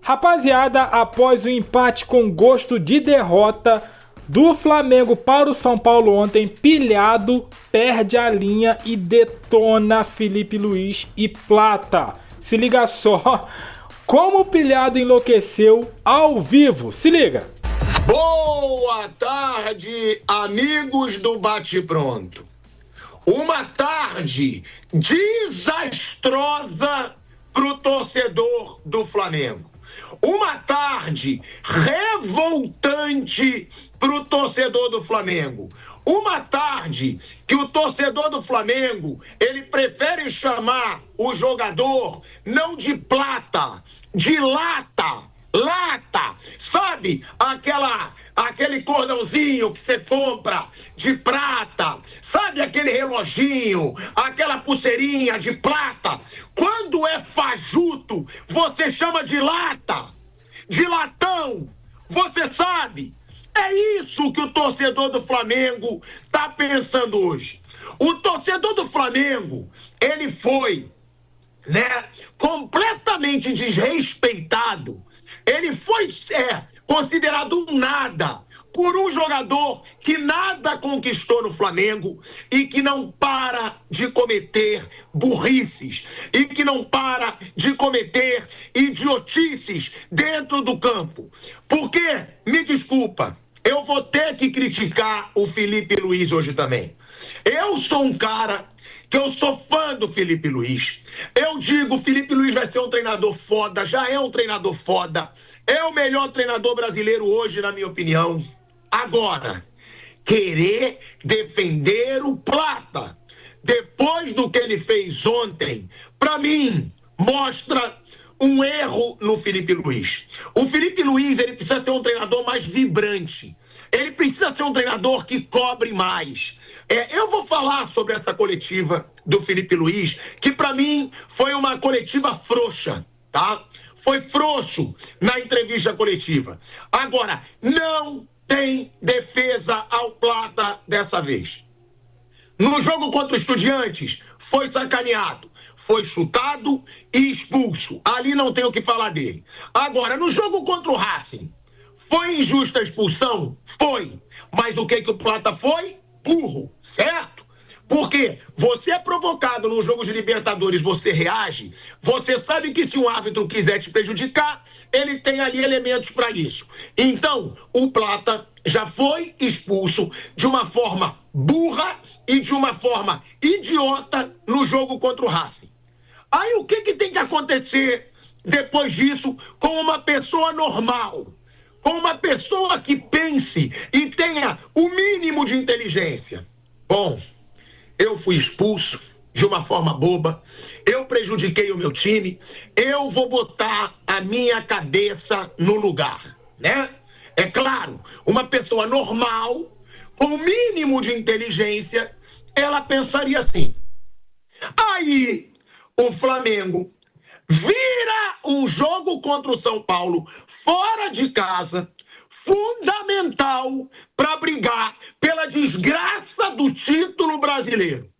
Rapaziada, após o empate com gosto de derrota do Flamengo para o São Paulo ontem, Pilhado perde a linha e detona Felipe Luiz e Plata. Se liga só como o Pilhado enlouqueceu ao vivo. Se liga. Boa tarde, amigos do Bate Pronto. Uma tarde desastrosa pro torcedor do Flamengo. Uma tarde revoltante pro torcedor do Flamengo. Uma tarde que o torcedor do Flamengo, ele prefere chamar o jogador não de Plata, de Lata. Lata, sabe? Aquele cordãozinho que você compra de prata, sabe aquele reloginho, aquela pulseirinha de prata. Quando é fajuto, você chama de lata, de latão, você sabe? É isso que o torcedor do Flamengo está pensando hoje. O torcedor do Flamengo, ele foi, completamente desrespeitado. Ele foi considerado um nada por um jogador que nada conquistou no Flamengo e que não para de cometer burrices e que não para de cometer idiotices dentro do campo. Porque, me desculpa, eu vou ter que criticar o Felipe Luiz hoje também. Eu sou um cara que eu sou fã do Felipe Luiz. Eu digo, o Felipe Luiz vai ser um treinador foda, já é um treinador foda. É o melhor treinador brasileiro hoje, na minha opinião. Agora, querer defender o Plata, depois do que ele fez ontem, pra mim, mostra um erro no Felipe Luiz. O Felipe Luiz, ele precisa ser um treinador mais vibrante. Ele precisa ser um treinador que cobre mais. Eu vou falar sobre essa coletiva do Felipe Luiz, que pra mim foi uma coletiva frouxa, tá? Foi frouxo na entrevista coletiva. Agora, não tem defesa ao Plata dessa vez. No jogo contra o Estudiantes, foi sacaneado, foi chutado e expulso. Ali não tem o que falar dele. Agora, no jogo contra o Racing, foi injusta a expulsão? Foi. Mas o que o Plata foi? Burro, certo? Porque você é provocado num jogo de Libertadores, você reage, você sabe que se um árbitro quiser te prejudicar, ele tem ali elementos para isso. Então, o Plata já foi expulso de uma forma burra e de uma forma idiota no jogo contra o Racing. Aí o que tem que acontecer depois disso com uma pessoa normal? Com uma pessoa que pense e tenha o mínimo de inteligência? Bom, eu fui expulso de uma forma boba, eu prejudiquei o meu time, eu vou botar a minha cabeça no lugar, né? É claro, uma pessoa normal, com o mínimo de inteligência, ela pensaria assim. Aí, o Flamengo vira um jogo contra o São Paulo fora de casa, fundamental para brigar pela desgraça do título brasileiro.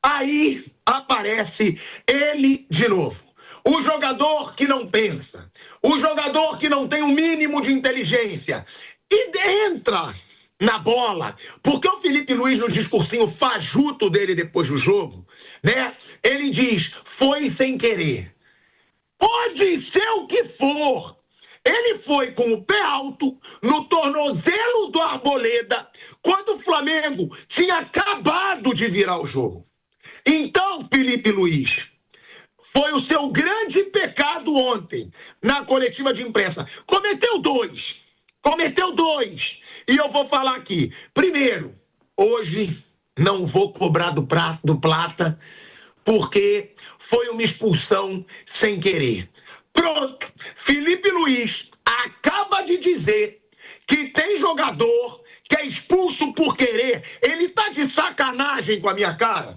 Aí aparece ele de novo. O jogador que não pensa, o jogador que não tem o mínimo de inteligência e entra na bola, porque o Felipe Luiz, no discursinho fajuto dele depois do jogo, ele diz, foi sem querer. Pode ser o que for. Ele foi com o pé alto no tornozelo do Arboleda quando o Flamengo tinha acabado de virar o jogo. Então, Felipe Luiz, foi o seu grande pecado ontem na coletiva de imprensa. Cometeu dois. E eu vou falar aqui. Primeiro, hoje não vou cobrar do Plata porque foi uma expulsão sem querer. Pronto, Felipe Luiz acaba de dizer que tem jogador que é expulso por querer. Ele tá de sacanagem com a minha cara.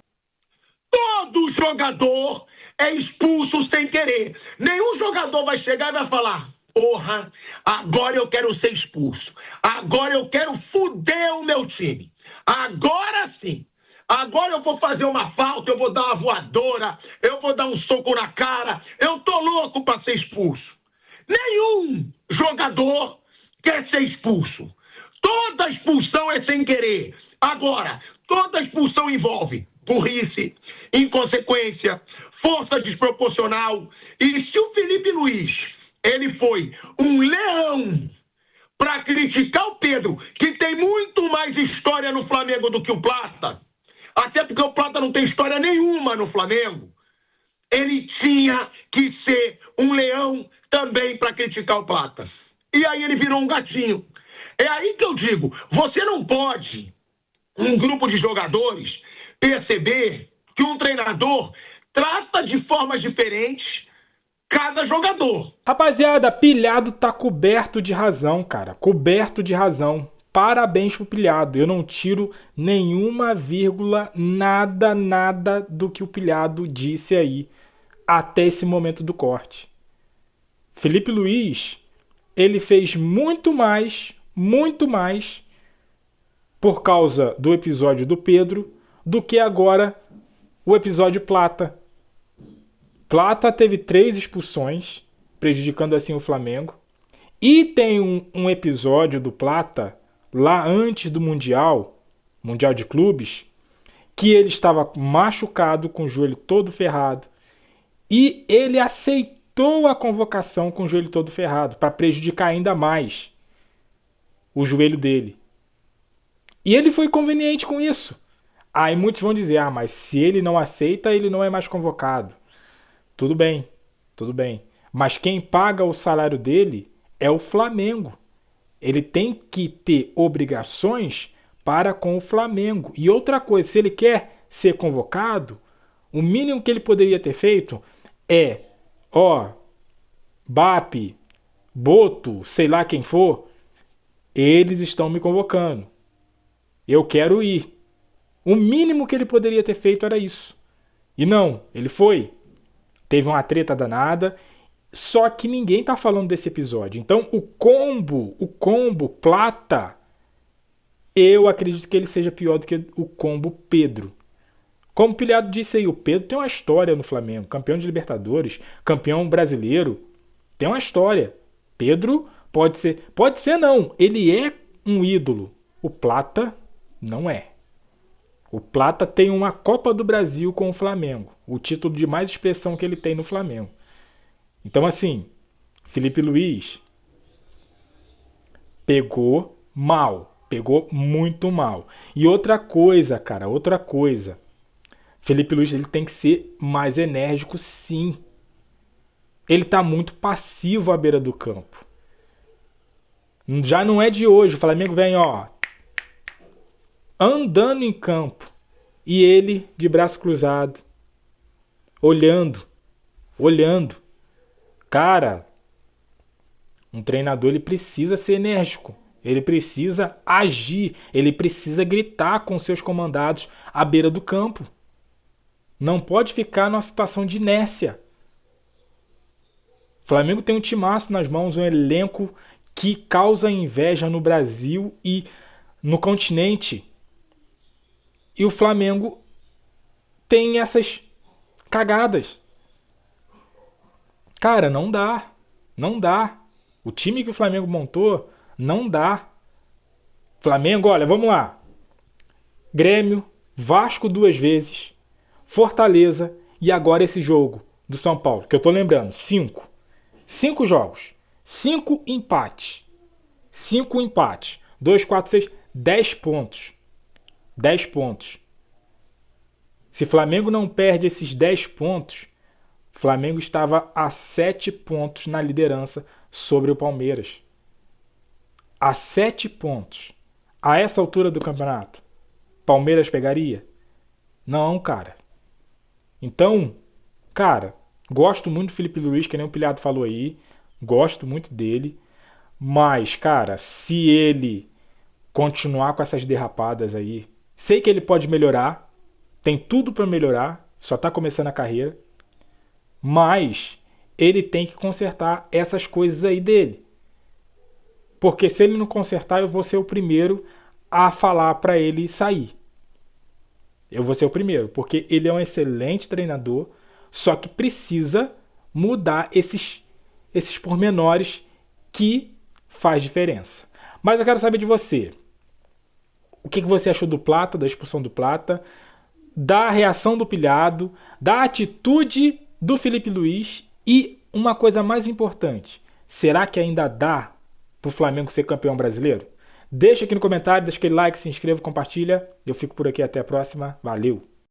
Todo jogador é expulso sem querer. Nenhum jogador vai chegar e vai falar, porra, agora eu quero ser expulso. Agora eu quero fuder o meu time. Agora sim. Agora eu vou fazer uma falta, eu vou dar uma voadora, eu vou dar um soco na cara. Eu tô louco pra ser expulso. Nenhum jogador quer ser expulso. Toda expulsão é sem querer. Agora, toda expulsão envolve burrice, inconsequência, força desproporcional. E se o Felipe Luiz, ele foi um leão para criticar o Pedro, que tem muito mais história no Flamengo do que o Plata, até porque o Plata não tem história nenhuma no Flamengo, ele tinha que ser um leão também para criticar o Plata. E aí ele virou um gatinho. É aí que eu digo, você não pode, um grupo de jogadores, perceber que um treinador trata de formas diferentes cada jogador. Rapaziada, Pilhado tá coberto de razão, cara. Coberto de razão. Parabéns pro Pilhado. Eu não tiro nenhuma vírgula, nada do que o Pilhado disse aí até esse momento do corte. Felipe Luiz, ele fez muito mais por causa do episódio do Pedro do que agora o episódio Plata. Plata teve 3 expulsões, prejudicando assim o Flamengo. E tem um episódio do Plata, lá antes do Mundial de Clubes, que ele estava machucado, com o joelho todo ferrado. E ele aceitou a convocação com o joelho todo ferrado, para prejudicar ainda mais o joelho dele. E ele foi conveniente com isso. Aí muitos vão dizer, mas se ele não aceita, ele não é mais convocado. Tudo bem. Mas quem paga o salário dele é o Flamengo. Ele tem que ter obrigações para com o Flamengo. E outra coisa, se ele quer ser convocado, o mínimo que ele poderia ter feito é, BAP, Boto, sei lá quem for, eles estão me convocando. Eu quero ir. O mínimo que ele poderia ter feito era isso. E não, ele foi. Teve uma treta danada, só que ninguém tá falando desse episódio. Então o combo Plata, eu acredito que ele seja pior do que o combo Pedro. Como o Pilhado disse aí, o Pedro tem uma história no Flamengo, campeão de Libertadores, campeão brasileiro, tem uma história. Pedro pode ser não, ele é um ídolo. O Plata não é. O Plata tem uma Copa do Brasil com o Flamengo. O título de mais expressão que ele tem no Flamengo. Então assim, Felipe Luiz pegou mal. Pegou muito mal. E outra coisa, cara, Felipe Luiz ele tem que ser mais enérgico, sim. Ele tá muito passivo à beira do campo. Já não é de hoje. O Flamengo vem, andando em campo. E ele de braço cruzado. Olhando. Cara, um treinador ele precisa ser enérgico. Ele precisa agir. Ele precisa gritar com seus comandados à beira do campo. Não pode ficar numa situação de inércia. O Flamengo tem um timaço nas mãos, um elenco que causa inveja no Brasil e no continente. E o Flamengo tem essas cagadas. Cara, não dá. O time que o Flamengo montou, não dá. Flamengo, olha, vamos lá. Grêmio, Vasco 2 vezes, Fortaleza e agora esse jogo do São Paulo, que eu tô lembrando, 5 jogos, 5 empates. 2, 4, 6, 10 pontos. 10 pontos. Se Flamengo não perde esses 10 pontos, Flamengo estava a 7 pontos na liderança sobre o Palmeiras. A 7 pontos. A essa altura do campeonato, Palmeiras pegaria? Não, cara. Então, cara, gosto muito do Felipe Luiz, que nem o Pilhado falou aí. Gosto muito dele. Mas, cara, se ele continuar com essas derrapadas aí, sei que ele pode melhorar. Tem tudo para melhorar. Só tá começando a carreira. Mas ele tem que consertar essas coisas aí dele. Porque se ele não consertar, eu vou ser o primeiro a falar para ele sair. Eu vou ser o primeiro, porque ele é um excelente treinador, só que precisa mudar esses pormenores que faz diferença. Mas eu quero saber de você. O que você achou do Plata, da expulsão do Plata, da reação do pilhado, da atitude do Felipe Luiz e uma coisa mais importante, será que ainda dá para o Flamengo ser campeão brasileiro? Deixa aqui no comentário, deixa aquele like, se inscreva, compartilha. Eu fico por aqui, até a próxima. Valeu!